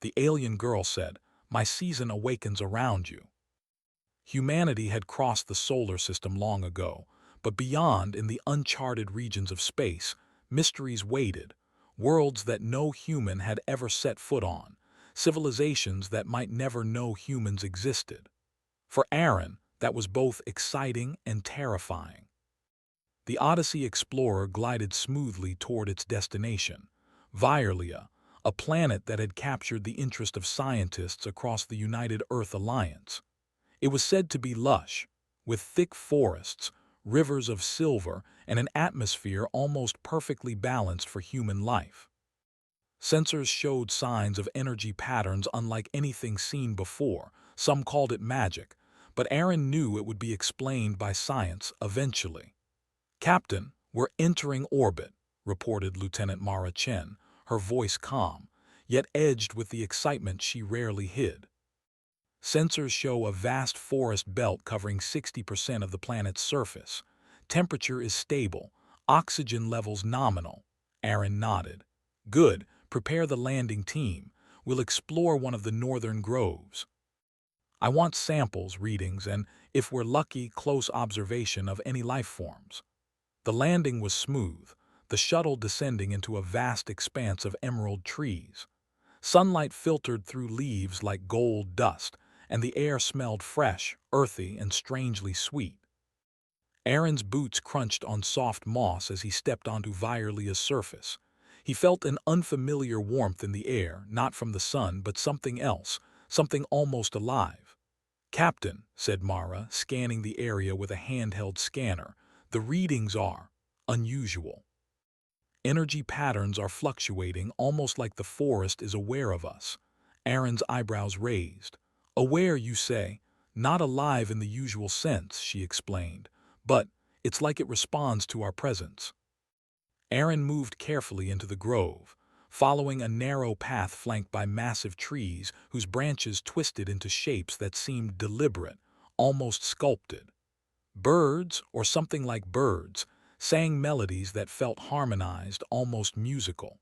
The alien girl said, "My season awakens around you." Humanity had crossed the solar system long ago, but beyond, in the uncharted regions of space, mysteries waited, worlds that no human had ever set foot on, civilizations that might never know humans existed. For Aaron, that was both exciting and terrifying. The Odyssey explorer glided smoothly toward its destination, Virlia, a planet that had captured the interest of scientists across the United Earth Alliance. It was said to be lush, with thick forests, rivers of silver, and an atmosphere almost perfectly balanced for human life. Sensors showed signs of energy patterns unlike anything seen before. Some called it magic, but Aaron knew it would be explained by science eventually. "Captain, we're entering orbit," reported Lieutenant Mara Chen, her voice calm, yet edged with the excitement she rarely hid. Sensors show a vast forest belt covering 60% of the planet's surface. Temperature is stable, oxygen levels nominal. Aaron nodded. "Good, prepare the landing team. We'll explore one of the northern groves. I want samples, readings, and, if we're lucky, close observation of any life forms." The landing was smooth, the shuttle descending into a vast expanse of emerald trees. Sunlight filtered through leaves like gold dust, and the air smelled fresh, earthy, and strangely sweet. Aaron's boots crunched on soft moss as he stepped onto Virlia's surface. He felt an unfamiliar warmth in the air, not from the sun, but something else, something almost alive. "Captain," said Mara, scanning the area with a handheld scanner, "the readings are unusual. Energy patterns are fluctuating, almost like the forest is aware of us." Aaron's eyebrows raised. "Aware, you say? Not alive in the usual sense," she explained, "but it's like it responds to our presence." Aaron moved carefully into the grove, following a narrow path flanked by massive trees whose branches twisted into shapes that seemed deliberate, almost sculpted. Birds, or something like birds, sang melodies that felt harmonized, almost musical.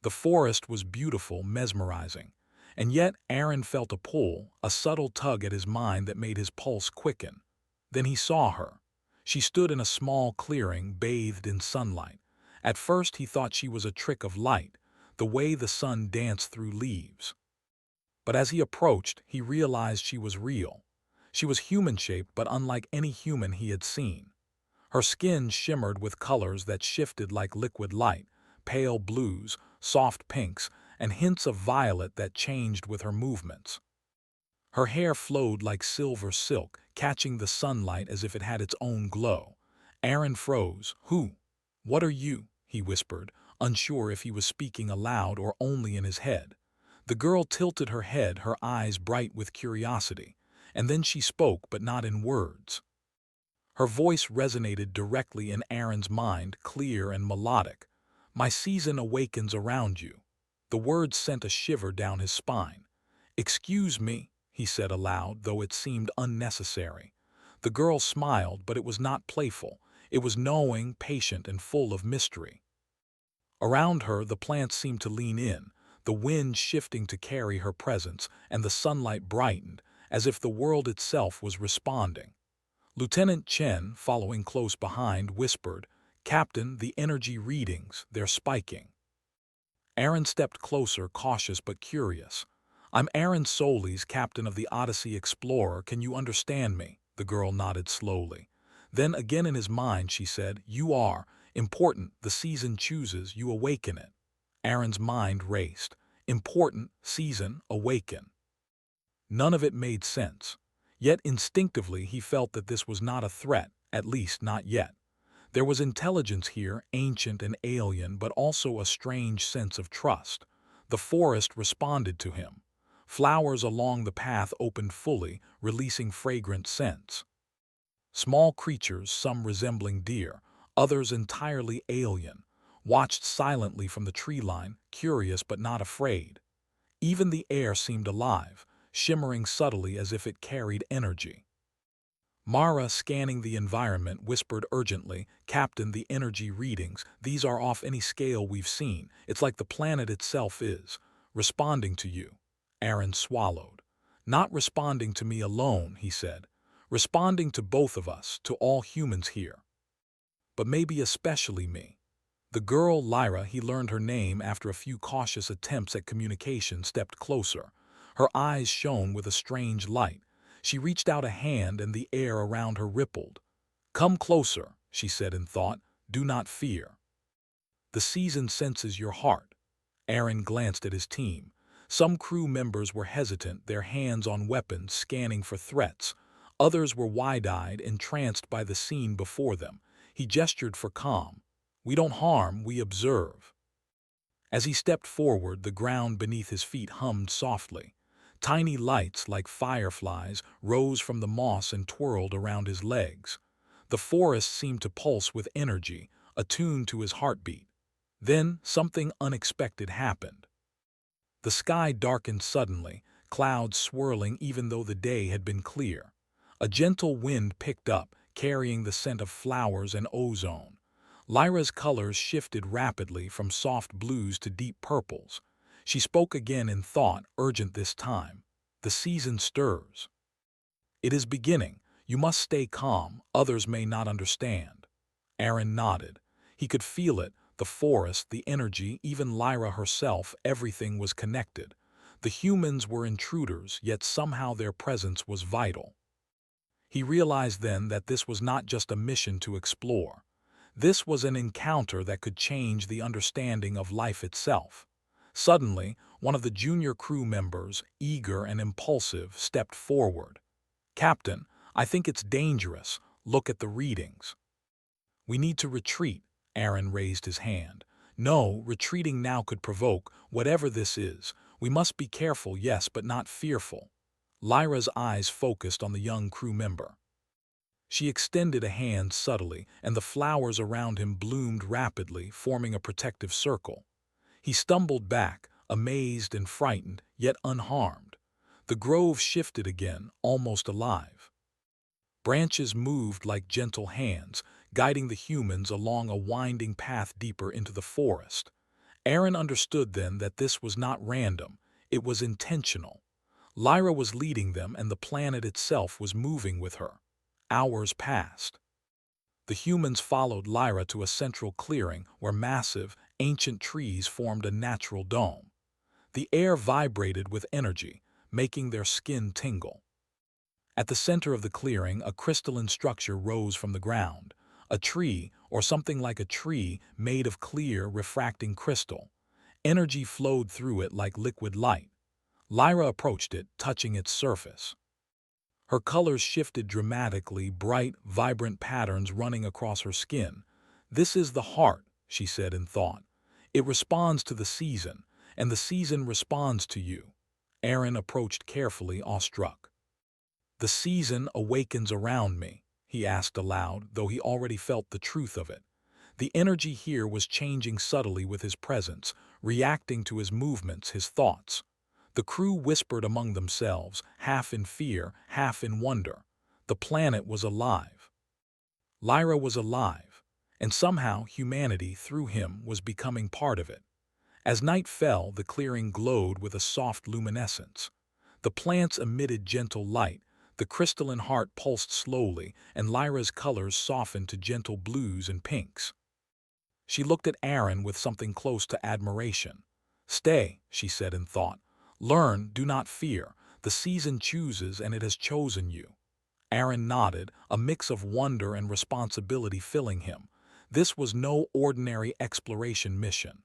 The forest was beautiful, mesmerizing, and yet Aaron felt a pull, a subtle tug at his mind that made his pulse quicken. Then he saw her. She stood in a small clearing, bathed in sunlight. At first he thought she was a trick of light, the way the sun danced through leaves. But as he approached, he realized she was real. She was human-shaped, but unlike any human he had seen. Her skin shimmered with colors that shifted like liquid light, pale blues, soft pinks, and hints of violet that changed with her movements. Her hair flowed like silver silk, catching the sunlight as if it had its own glow. Aaron froze. "Who? What are you?" he whispered, unsure if he was speaking aloud or only in his head. The girl tilted her head, her eyes bright with curiosity, and then she spoke, but not in words. Her voice resonated directly in Aaron's mind, clear and melodic. "My season awakens around you." The words sent a shiver down his spine. "Excuse me," he said aloud, though it seemed unnecessary. The girl smiled, but it was not playful. It was knowing, patient, and full of mystery. Around her, the plants seemed to lean in, the wind shifting to carry her presence, and the sunlight brightened, as if the world itself was responding. Lieutenant Chen, following close behind, whispered, "Captain, the energy readings, they're spiking." Aaron stepped closer, cautious but curious. "I'm Aaron Solis, captain of the Odyssey Explorer. Can you understand me?" The girl nodded slowly. Then again in his mind she said, "You are important. The season chooses, you awaken it." Aaron's mind raced. Important, season, awaken. None of it made sense. Yet instinctively he felt that this was not a threat, at least not yet. There was intelligence here, ancient and alien, but also a strange sense of trust. The forest responded to him. Flowers along the path opened fully, releasing fragrant scents. Small creatures, some resembling deer, others entirely alien, watched silently from the tree line, curious but not afraid. Even the air seemed alive, shimmering subtly as if it carried energy. Mara, scanning the environment, whispered urgently, "Captain, the energy readings, these are off any scale we've seen. It's like the planet itself is responding to you. Aaron swallowed. Not responding to me alone, he said. Responding to both of us, to all humans here. But maybe especially me. The girl, Lyra, he learned her name after a few cautious attempts at communication, stepped closer. Her eyes shone with a strange light. She reached out a hand and the air around her rippled. "Come closer," she said in thought. "Do not fear. The season senses your heart." Aaron glanced at his team. Some crew members were hesitant, their hands on weapons, scanning for threats. Others were wide-eyed, entranced by the scene before them. He gestured for calm. "We don't harm, we observe." As he stepped forward, the ground beneath his feet hummed softly. Tiny lights, like fireflies, rose from the moss and twirled around his legs. The forest seemed to pulse with energy, attuned to his heartbeat. Then something unexpected happened. The sky darkened suddenly, clouds swirling even though the day had been clear. A gentle wind picked up, carrying the scent of flowers and ozone. Lyra's colors shifted rapidly from soft blues to deep purples. She spoke again in thought, urgent this time. "The season stirs. It is beginning. You must stay calm. Others may not understand." Aaron nodded. He could feel it, the forest, the energy, even Lyra herself, everything was connected. The humans were intruders, yet somehow their presence was vital. He realized then that this was not just a mission to explore. This was an encounter that could change the understanding of life itself. Suddenly, one of the junior crew members, eager and impulsive, stepped forward. "Captain, I think it's dangerous. Look at the readings." "We need to retreat." Aaron raised his hand. "No, retreating now could provoke, whatever this is. We must be careful, yes, but not fearful." Lyra's eyes focused on the young crew member. She extended a hand subtly, and the flowers around him bloomed rapidly, forming a protective circle. He stumbled back, amazed and frightened, yet unharmed. The grove shifted again, almost alive. Branches moved like gentle hands, guiding the humans along a winding path deeper into the forest. Aaron understood then that this was not random, it was intentional. Lyra was leading them, and the planet itself was moving with her. Hours passed. The humans followed Lyra to a central clearing where massive, ancient trees formed a natural dome. The air vibrated with energy, making their skin tingle. At the center of the clearing, a crystalline structure rose from the ground. A tree, or something like a tree, made of clear, refracting crystal. Energy flowed through it like liquid light. Lyra approached it, touching its surface. Her colors shifted dramatically, bright, vibrant patterns running across her skin. "This is the heart," she said in thought. "It responds to the season, and the season responds to you." Aaron approached carefully, awestruck. "The season awakens around me," he asked aloud, though he already felt the truth of it. The energy here was changing subtly with his presence, reacting to his movements, his thoughts. The crew whispered among themselves, half in fear, half in wonder. The planet was alive. Lyra was alive, and somehow humanity, through him, was becoming part of it. As night fell, the clearing glowed with a soft luminescence. The plants emitted gentle light, the crystalline heart pulsed slowly, and Lyra's colors softened to gentle blues and pinks. She looked at Aaron with something close to admiration. "Stay," she said in thought. "Learn, do not fear. The season chooses, and it has chosen you." Aaron nodded, a mix of wonder and responsibility filling him. This was no ordinary exploration mission.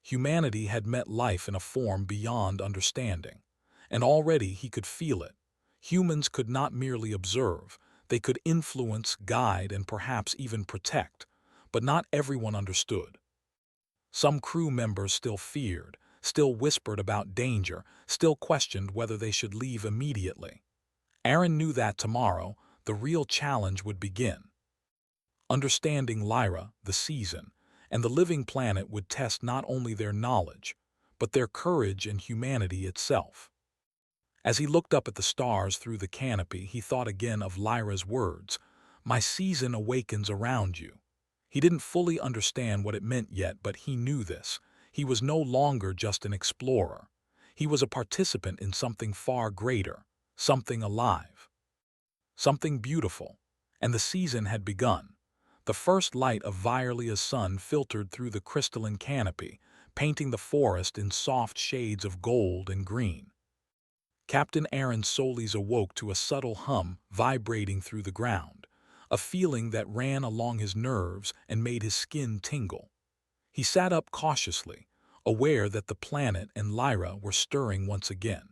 Humanity had met life in a form beyond understanding. And already he could feel it. Humans could not merely observe. They could influence, guide, and perhaps even protect. But not everyone understood. Some crew members still feared, still whispered about danger, still questioned whether they should leave immediately. Aaron knew that tomorrow, the real challenge would begin. Understanding Lyra, the season, and the living planet would test not only their knowledge, but their courage and humanity itself. As he looked up at the stars through the canopy, he thought again of Lyra's words, "My season awakens around you." He didn't fully understand what it meant yet, but he knew this. He was no longer just an explorer. He was a participant in something far greater, something alive, something beautiful. And the season had begun. The first light of Virelia's sun filtered through the crystalline canopy, painting the forest in soft shades of gold and green. Captain Aaron Solis awoke to a subtle hum vibrating through the ground, a feeling that ran along his nerves and made his skin tingle. He sat up cautiously, aware that the planet and Lyra were stirring once again.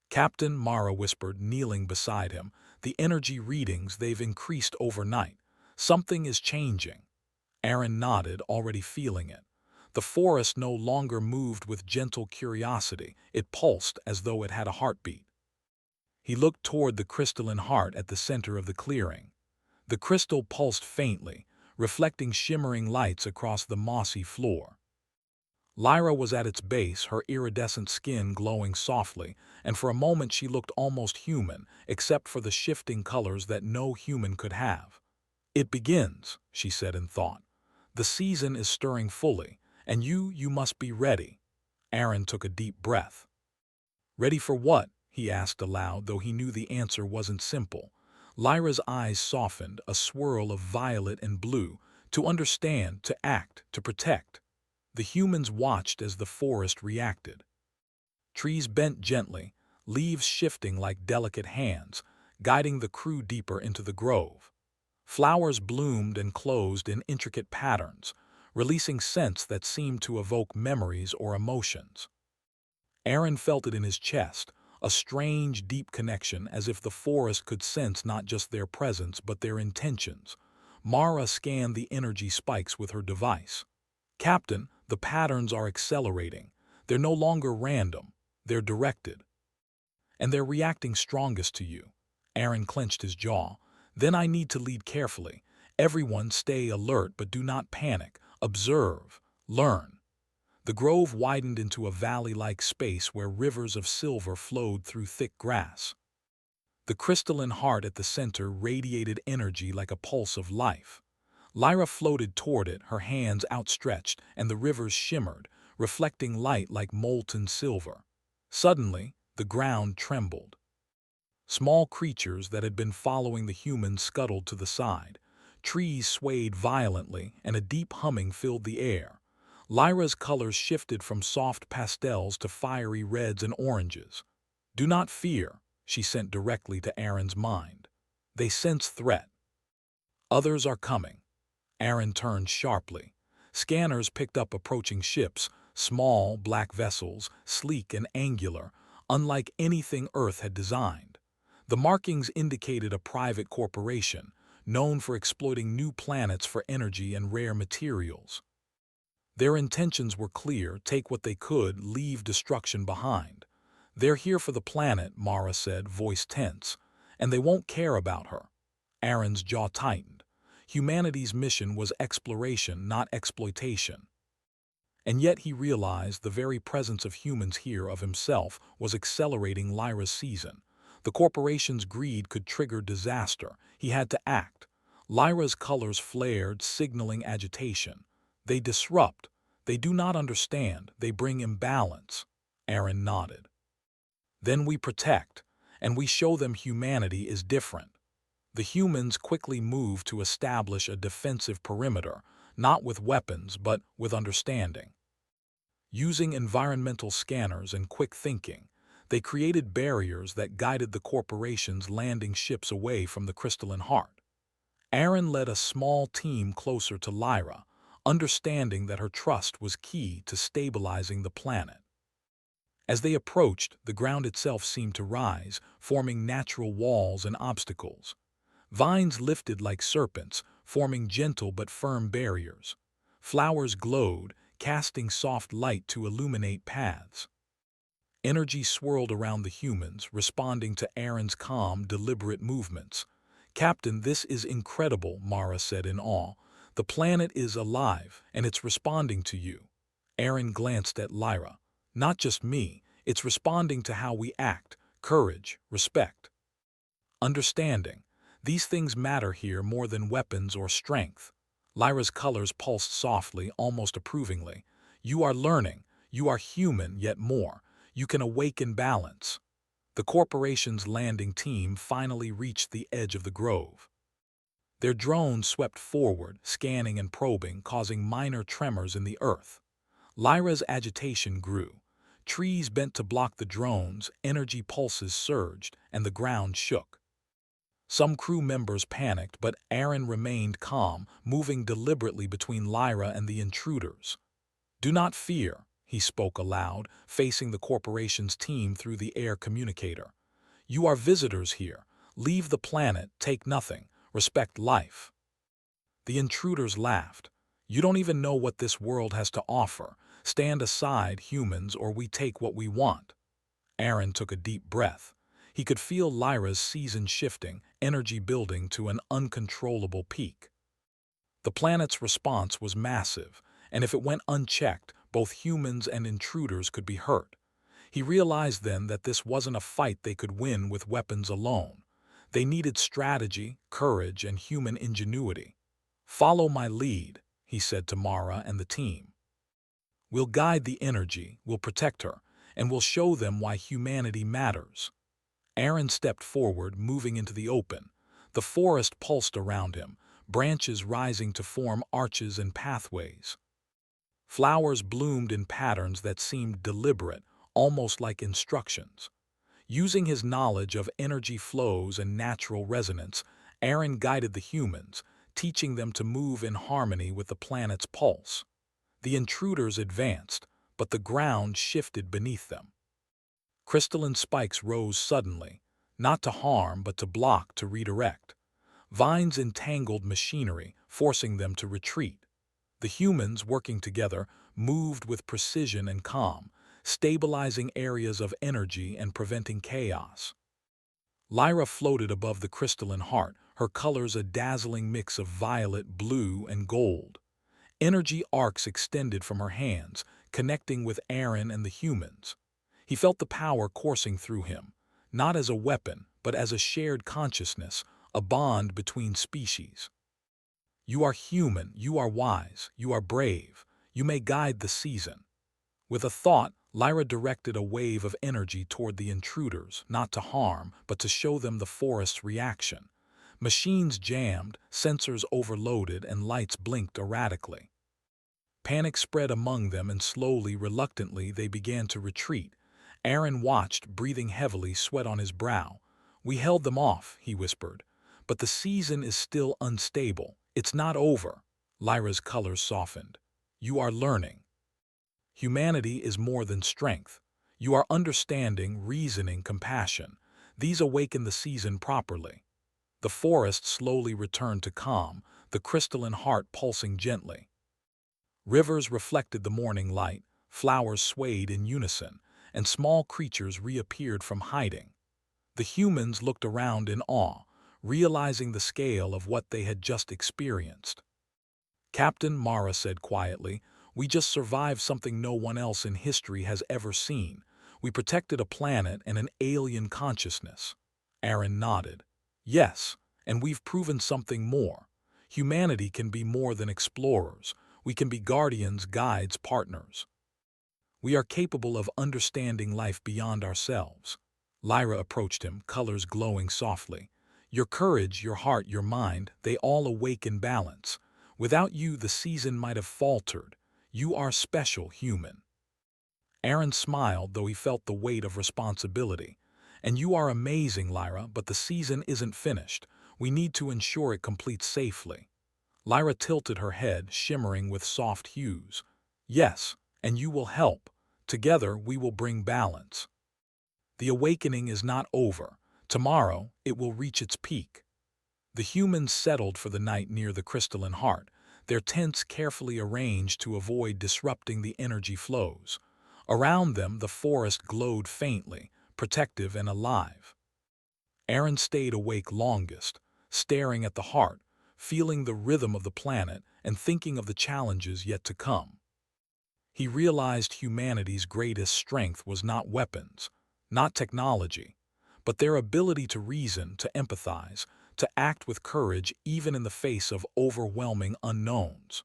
"Captain," Mara whispered, kneeling beside him, "the energy readings, they've increased overnight. Something is changing." Aaron nodded, already feeling it. The forest no longer moved with gentle curiosity. It pulsed as though it had a heartbeat. He looked toward the crystalline heart at the center of the clearing. The crystal pulsed faintly, reflecting shimmering lights across the mossy floor. Lyra was at its base, her iridescent skin glowing softly, and for a moment she looked almost human, except for the shifting colors that no human could have. "It begins," she said in thought. "The season is stirring fully, and you must be ready." Aaron took a deep breath. "Ready for what?" he asked aloud, though he knew the answer wasn't simple. Lyra's eyes softened, a swirl of violet and blue. To understand, to act, to protect. The humans watched as the forest reacted. Trees bent gently, leaves shifting like delicate hands, guiding the crew deeper into the grove. Flowers bloomed and closed in intricate patterns, releasing scents that seemed to evoke memories or emotions. Aaron felt it in his chest, a strange, deep connection, as if the forest could sense not just their presence but their intentions. Mara scanned the energy spikes with her device. "Captain, the patterns are accelerating. They're no longer random. They're directed. And they're reacting strongest to you." Aaron clenched his jaw. "Then I need to lead carefully. Everyone stay alert, but do not panic. Observe. Learn." The grove widened into a valley-like space where rivers of silver flowed through thick grass. The crystalline heart at the center radiated energy like a pulse of life. Lyra floated toward it, her hands outstretched, and the rivers shimmered, reflecting light like molten silver. Suddenly, the ground trembled. Small creatures that had been following the humans scuttled to the side. Trees swayed violently, and a deep humming filled the air. Lyra's colors shifted from soft pastels to fiery reds and oranges. "Do not fear," she sent directly to Aaron's mind. "They sense threat. Others are coming." Aaron turned sharply. Scanners picked up approaching ships, small, black vessels, sleek and angular, unlike anything Earth had designed. The markings indicated a private corporation, known for exploiting new planets for energy and rare materials. Their intentions were clear: take what they could, leave destruction behind. "They're here for the planet," Mara said, voice tense. "And they won't care about her." Aaron's jaw tightened. Humanity's mission was exploration, not exploitation. And yet he realized the very presence of humans here, of himself, was accelerating Lyra's season. The corporation's greed could trigger disaster. He had to act. Lyra's colors flared, signaling agitation. "They disrupt. They do not understand. They bring imbalance." Aaron nodded. "Then we protect, and we show them humanity is different." The humans quickly moved to establish a defensive perimeter, not with weapons but with understanding. Using environmental scanners and quick thinking, they created barriers that guided the corporation's landing ships away from the crystalline heart. Aaron led a small team closer to Lyra, understanding that her trust was key to stabilizing the planet. As they approached, the ground itself seemed to rise, forming natural walls and obstacles. Vines lifted like serpents, forming gentle but firm barriers. Flowers glowed, casting soft light to illuminate paths. Energy swirled around the humans, responding to Aaron's calm, deliberate movements. "Captain, this is incredible," Mara said in awe. "The planet is alive, and it's responding to you." Aaron glanced at Lyra. "Not just me, it's responding to how we act: courage, respect, understanding. These things matter here more than weapons or strength." Lyra's colors pulsed softly, almost approvingly. You are learning. You are human, yet more. You can awaken balance. The corporation's landing team finally reached the edge of the grove. Their drone swept forward, scanning and probing, causing minor tremors in the earth. Lyra's agitation grew. Trees bent to block the drones, energy pulses surged, and the ground shook. Some crew members panicked, but Aaron remained calm, moving deliberately between Lyra and the intruders. "Do not fear," he spoke aloud, facing the corporation's team through the air communicator. "You are visitors here. Leave the planet, take nothing, respect life." The intruders laughed. "You don't even know what this world has to offer. Stand aside, humans, or we take what we want." Aaron took a deep breath. He could feel Lyra's season shifting, energy building to an uncontrollable peak. The planet's response was massive, and if it went unchecked, both humans and intruders could be hurt. He realized then that this wasn't a fight they could win with weapons alone. They needed strategy, courage, and human ingenuity. "Follow my lead," he said to Mara and the team. "We'll guide the energy, we'll protect her, and we'll show them why humanity matters." Aaron stepped forward, moving into the open. The forest pulsed around him, branches rising to form arches and pathways. Flowers bloomed in patterns that seemed deliberate, almost like instructions. Using his knowledge of energy flows and natural resonance, Aaron guided the humans, teaching them to move in harmony with the planet's pulse. The intruders advanced, but the ground shifted beneath them. Crystalline spikes rose suddenly, not to harm but to block, to redirect. Vines entangled machinery, forcing them to retreat. The humans, working together, moved with precision and calm, stabilizing areas of energy and preventing chaos. Lyra floated above the crystalline heart, her colors a dazzling mix of violet, blue, and gold. Energy arcs extended from her hands, connecting with Aaron and the humans. He felt the power coursing through him, not as a weapon, but as a shared consciousness, a bond between species. "You are human, you are wise, you are brave. You may guide the season." With a thought, Lyra directed a wave of energy toward the intruders, not to harm, but to show them the forest's reaction. Machines jammed, sensors overloaded, and lights blinked erratically. Panic spread among them, and slowly, reluctantly, they began to retreat. Aaron watched, breathing heavily, sweat on his brow. "We held them off," he whispered. "But the season is still unstable. It's not over." Lyra's colors softened. "You are learning. Humanity is more than strength. You are understanding, reasoning, compassion. These awaken the season properly." The forest slowly returned to calm, the crystalline heart pulsing gently. Rivers reflected the morning light, flowers swayed in unison, and small creatures reappeared from hiding. The humans looked around in awe, realizing the scale of what they had just experienced. "Captain," Mara said quietly, "we just survived something no one else in history has ever seen. We protected a planet and an alien consciousness." Aaron nodded. "Yes, and we've proven something more. Humanity can be more than explorers. We can be guardians, guides, partners. We are capable of understanding life beyond ourselves." Lyra approached him, colors glowing softly. "Your courage, your heart, your mind, they all awaken balance. Without you, the season might have faltered. You are special, human." Aaron smiled, though he felt the weight of responsibility. "And you are amazing, Lyra, but the season isn't finished. We need to ensure it completes safely." Lyra tilted her head, shimmering with soft hues. "Yes, and you will help. Together we will bring balance. The awakening is not over. Tomorrow it will reach its peak." The humans settled for the night near the crystalline heart, their tents carefully arranged to avoid disrupting the energy flows. Around them the forest glowed faintly, protective and alive. Aaron stayed awake longest, staring at the heart, feeling the rhythm of the planet and thinking of the challenges yet to come. He realized humanity's greatest strength was not weapons, not technology, but their ability to reason, to empathize, to act with courage even in the face of overwhelming unknowns.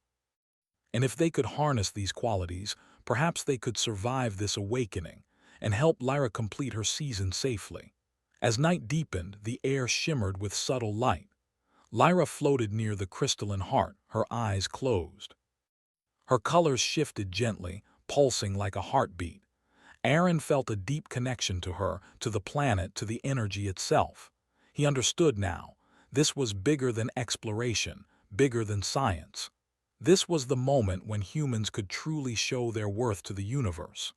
And if they could harness these qualities, Perhaps they could survive this awakening and help Lyra complete her season safely. As night deepened, the air shimmered with subtle light. Lyra floated near the crystalline heart, her eyes closed. Her colors shifted gently, pulsing like a heartbeat. Aaron felt a deep connection to her, to the planet, to the energy itself. He understood now. This was bigger than exploration, bigger than science. This was the moment when humans could truly show their worth to the universe.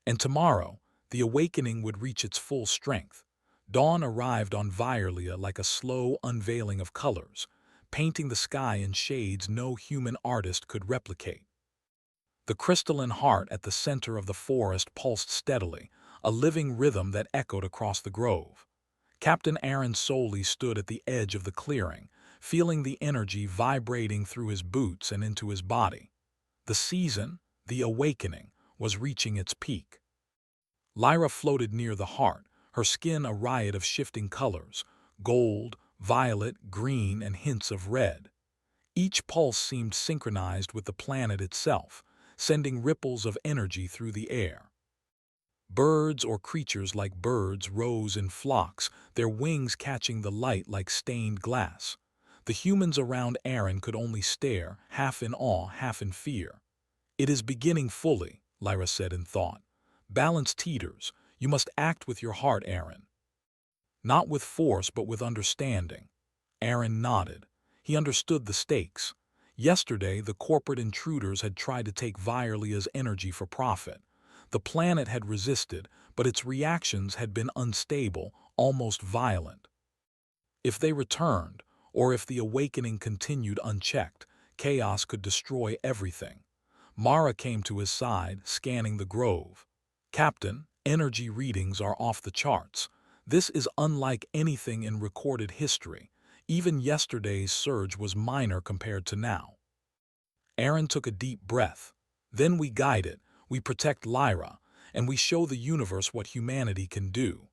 And tomorrow, the awakening would reach its full strength. Dawn arrived on Violia like a slow unveiling of colors, painting the sky in shades no human artist could replicate. The crystalline heart at the center of the forest pulsed steadily, a living rhythm that echoed across the grove. Captain Aaron solely stood at the edge of the clearing, feeling the energy vibrating through his boots and into his body. The season, the awakening, was reaching its peak. Lyra floated near the heart, her skin a riot of shifting colors, gold, violet, green, and hints of red. Each pulse seemed synchronized with the planet itself, sending ripples of energy through the air. Birds or creatures like birds rose in flocks, their wings catching the light like stained glass. The humans around Aaron could only stare, half in awe, half in fear. "It is beginning fully," Lyra said in thought. "Balance teeters. You must act with your heart, Aaron." Not with force, but with understanding. Aaron nodded. He understood the stakes. Yesterday, the corporate intruders had tried to take Violia's energy for profit. The planet had resisted, but its reactions had been unstable, almost violent. If they returned, or if the awakening continued unchecked, chaos could destroy everything. Mara came to his side, scanning the grove. "Captain, energy readings are off the charts. This is unlike anything in recorded history. Even yesterday's surge was minor compared to now." Aaron took a deep breath. "Then we guide it, we protect Lyra, and we show the universe what humanity can do."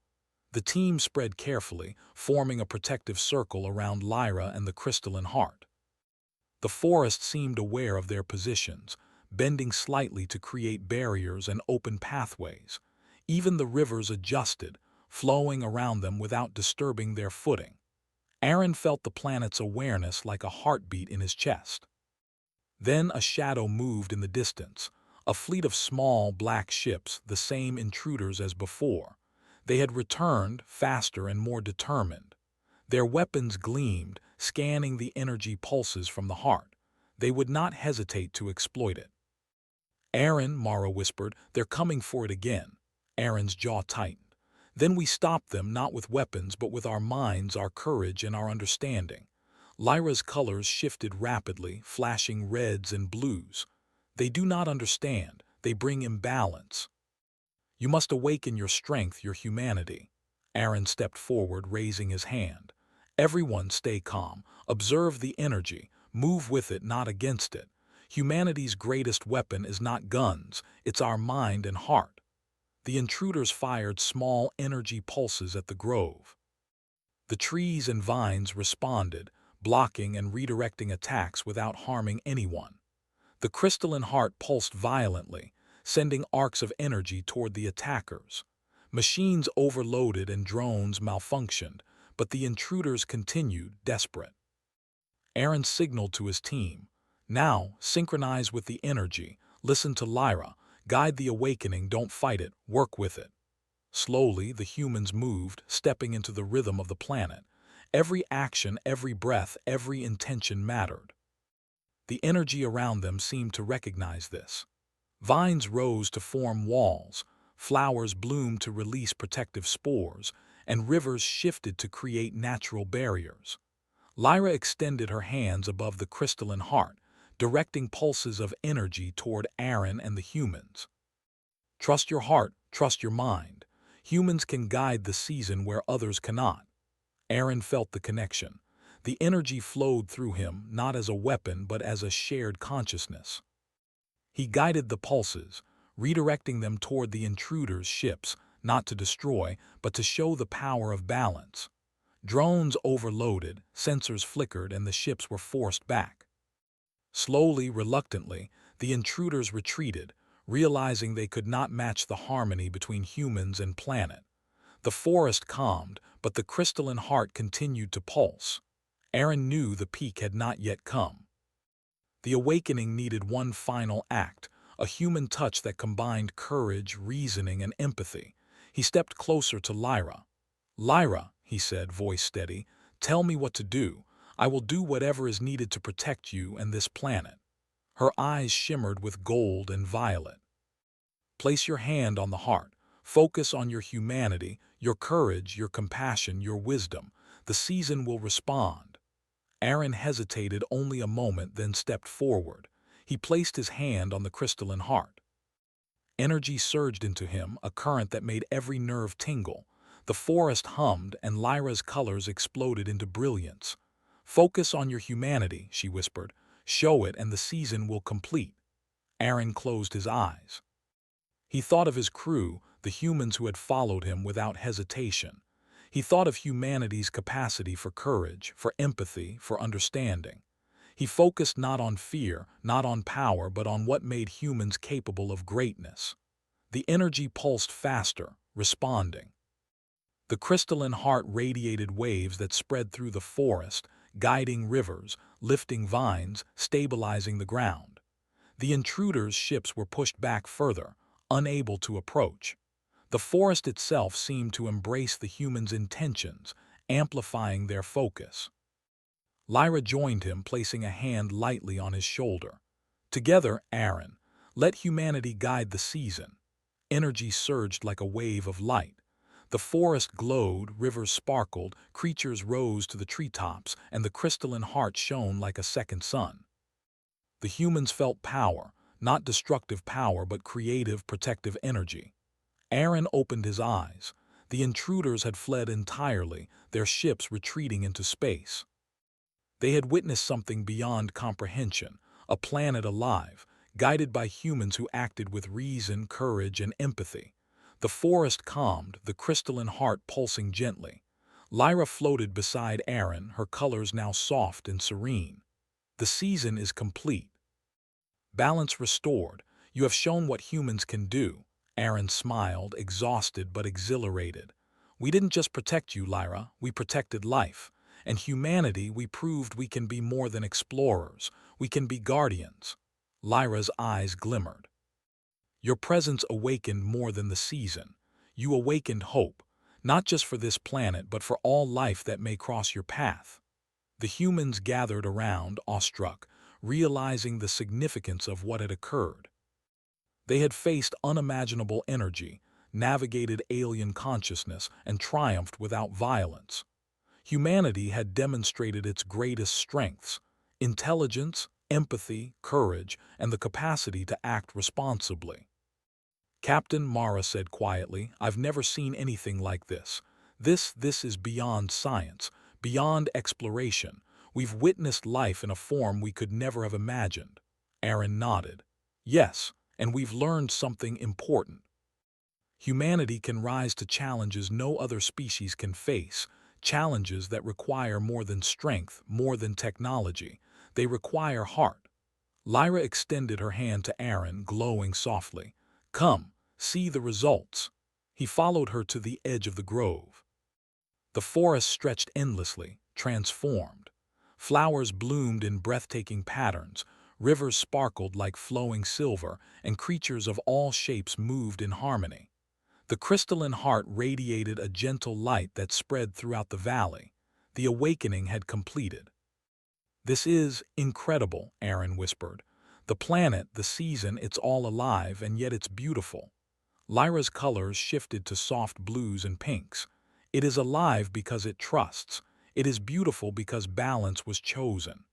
The team spread carefully, forming a protective circle around Lyra and the crystalline heart. The forest seemed aware of their positions, bending slightly to create barriers and open pathways. Even the rivers adjusted, flowing around them without disturbing their footing. Aaron felt the planet's awareness like a heartbeat in his chest. Then a shadow moved in the distance, a fleet of small black ships, the same intruders as before. They had returned, faster and more determined. Their weapons gleamed, scanning the energy pulses from the heart. They would not hesitate to exploit it. "Aaron," Mara whispered, "they're coming for it again." Aaron's jaw tightened. "Then we stop them, not with weapons, but with our minds, our courage, and our understanding." Lyra's colors shifted rapidly, flashing reds and blues. "They do not understand. They bring imbalance. You must awaken your strength, your humanity." Aaron stepped forward, raising his hand. "Everyone stay calm. Observe the energy. Move with it, not against it. Humanity's greatest weapon is not guns, it's our mind and heart." The intruders fired small energy pulses at the grove. The trees and vines responded, blocking and redirecting attacks without harming anyone. The crystalline heart pulsed violently, sending arcs of energy toward the attackers. Machines overloaded and drones malfunctioned, but the intruders continued, desperate. Aaron signaled to his team. "Now, synchronize with the energy, listen to Lyra, guide the awakening, don't fight it, work with it." Slowly, the humans moved, stepping into the rhythm of the planet. Every action, every breath, every intention mattered. The energy around them seemed to recognize this. Vines rose to form walls, flowers bloomed to release protective spores, and rivers shifted to create natural barriers. Lyra extended her hands above the crystalline heart, directing pulses of energy toward Aaron and the humans. "Trust your heart, trust your mind. Humans can guide the season where others cannot." Aaron felt the connection. The energy flowed through him, not as a weapon but as a shared consciousness. He guided the pulses, redirecting them toward the intruders' ships, not to destroy, but to show the power of balance. Drones overloaded, sensors flickered, and the ships were forced back. Slowly, reluctantly, the intruders retreated, realizing they could not match the harmony between humans and planet. The forest calmed, but the crystalline heart continued to pulse. Aaron knew the peak had not yet come. The awakening needed one final act, a human touch that combined courage, reasoning, and empathy. He stepped closer to Lyra. "Lyra," he said, voice steady, "tell me what to do. I will do whatever is needed to protect you and this planet." Her eyes shimmered with gold and violet. "Place your hand on the heart. Focus on your humanity, your courage, your compassion, your wisdom. The season will respond." Aaron hesitated only a moment, then stepped forward. He placed his hand on the crystalline heart. Energy surged into him, a current that made every nerve tingle. The forest hummed, and Lyra's colors exploded into brilliance. "Focus on your humanity," she whispered. "Show it, and the season will complete." Aaron closed his eyes. He thought of his crew, the humans who had followed him without hesitation. He thought of humanity's capacity for courage, for empathy, for understanding. He focused not on fear, not on power, but on what made humans capable of greatness. The energy pulsed faster, responding. The crystalline heart radiated waves that spread through the forest, guiding rivers, lifting vines, stabilizing the ground. The intruders' ships were pushed back further, unable to approach. The forest itself seemed to embrace the humans' intentions, amplifying their focus. Lyra joined him, placing a hand lightly on his shoulder. "Together, Aaron, let humanity guide the season." Energy surged like a wave of light. The forest glowed, rivers sparkled, creatures rose to the treetops, and the crystalline heart shone like a second sun. The humans felt power, not destructive power, but creative, protective energy. Aaron opened his eyes. The intruders had fled entirely, their ships retreating into space. They had witnessed something beyond comprehension, a planet alive, guided by humans who acted with reason, courage, and empathy. The forest calmed, the crystalline heart pulsing gently. Lyra floated beside Aaron, her colors now soft and serene. "The season is complete. Balance restored. You have shown what humans can do." Aaron smiled, exhausted but exhilarated. "We didn't just protect you, Lyra, we protected life. And humanity, we proved we can be more than explorers. We can be guardians." Lyra's eyes glimmered. "Your presence awakened more than the season. You awakened hope, not just for this planet, but for all life that may cross your path." The humans gathered around, awestruck, realizing the significance of what had occurred. They had faced unimaginable energy, navigated alien consciousness, and triumphed without violence. Humanity had demonstrated its greatest strengths: intelligence, empathy, courage, and the capacity to act responsibly. Captain Mara said quietly, "I've never seen anything like this. This is beyond science, beyond exploration. We've witnessed life in a form we could never have imagined." Aaron nodded. "Yes, and we've learned something important. Humanity can rise to challenges no other species can face, challenges that require more than strength, more than technology. They require heart." Lyra extended her hand to Aaron, glowing softly. "Come, see the results." He followed her to the edge of the grove. The forest stretched endlessly, transformed. Flowers bloomed in breathtaking patterns, rivers sparkled like flowing silver, and creatures of all shapes moved in harmony. The crystalline heart radiated a gentle light that spread throughout the valley. The awakening had completed. "This is incredible," Aaron whispered. "The planet, the season, it's all alive, and yet it's beautiful." Lyra's colors shifted to soft blues and pinks. "It is alive because it trusts. It is beautiful because balance was chosen.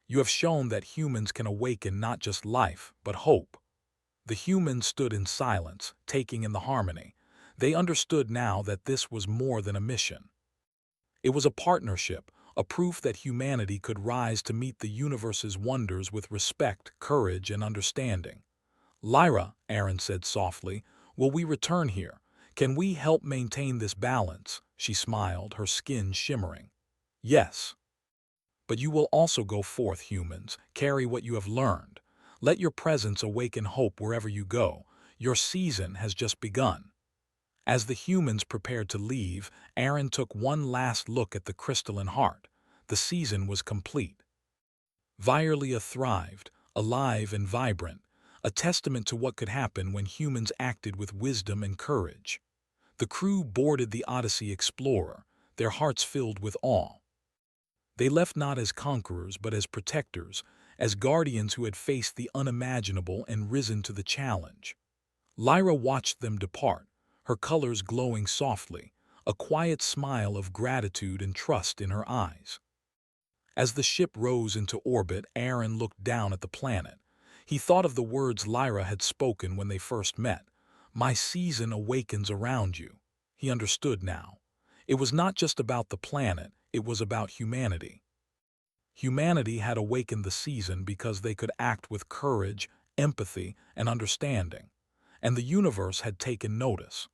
You have shown that humans can awaken not just life, but hope." The humans stood in silence, taking in the harmony. They understood now that this was more than a mission. It was a partnership, a proof that humanity could rise to meet the universe's wonders with respect, courage, and understanding. "Lyra," Aaron said softly, "will we return here? Can we help maintain this balance?" She smiled, her skin shimmering. "Yes. But you will also go forth, humans, carry what you have learned. Let your presence awaken hope wherever you go. Your season has just begun. As the humans prepared to leave, Aaron took one last look at the crystalline heart. The season was complete. Violia thrived, alive and vibrant, a testament to what could happen when humans acted with wisdom and courage. The crew boarded the Odyssey Explorer, their hearts filled with awe. They left not as conquerors but as protectors, as guardians who had faced the unimaginable and risen to the challenge. Lyra watched them depart, her colors glowing softly, a quiet smile of gratitude and trust in her eyes. As the ship rose into orbit, Aaron looked down at the planet. He thought of the words Lyra had spoken when they first met. "My season awakens around you." He understood now. It was not just about the planet, it was about humanity. Humanity had awakened the season because they could act with courage, empathy, and understanding. And the universe had taken notice.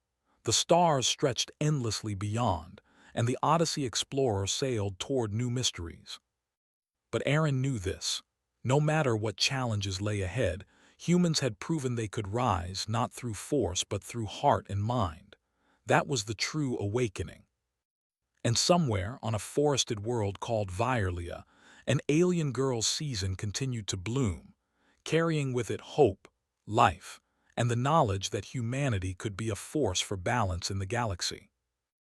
The stars stretched endlessly beyond, and the Odyssey Explorer sailed toward new mysteries. But Aaron knew this. No matter what challenges lay ahead, humans had proven they could rise not through force but through heart and mind. That was the true awakening. And somewhere on a forested world called Violia, an alien girl's season continued to bloom, carrying with it hope, life, and the knowledge that humanity could be a force for balance in the galaxy.